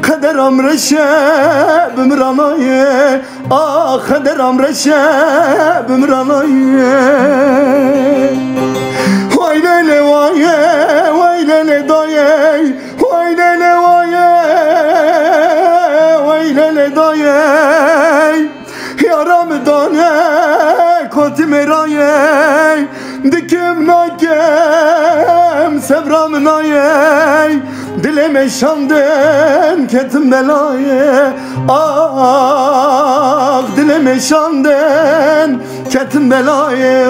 خدرم رشه بمرانایه خدرم رشه بمرانایه وای لیلی وایه وای لیلی دایه وای لیلی وایه وای لیلی دایه یارم دانه کتی مرایه دکم ناکم سبرام نایه دلم شاندن کتم بلایه دلم شاندن کتم بلایه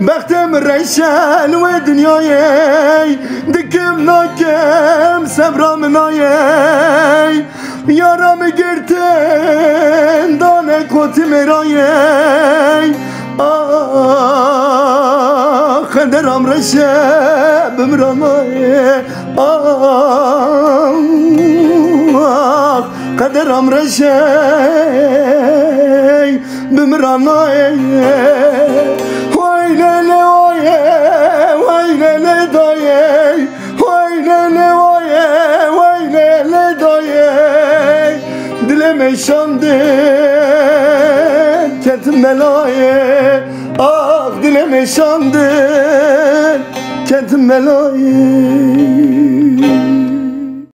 بختم رشل و دنیای دکم ناکم سبرام نای یارم گرتن دانه کتی مرای خدرم رشه بمرانای خدرم رشه بمرانای وای لیلی وایه وای لیلی دایه وای لیلی وایه وای لیلی دایه دلم شاندن کتم بلایه دلم شاندن کتم بلایه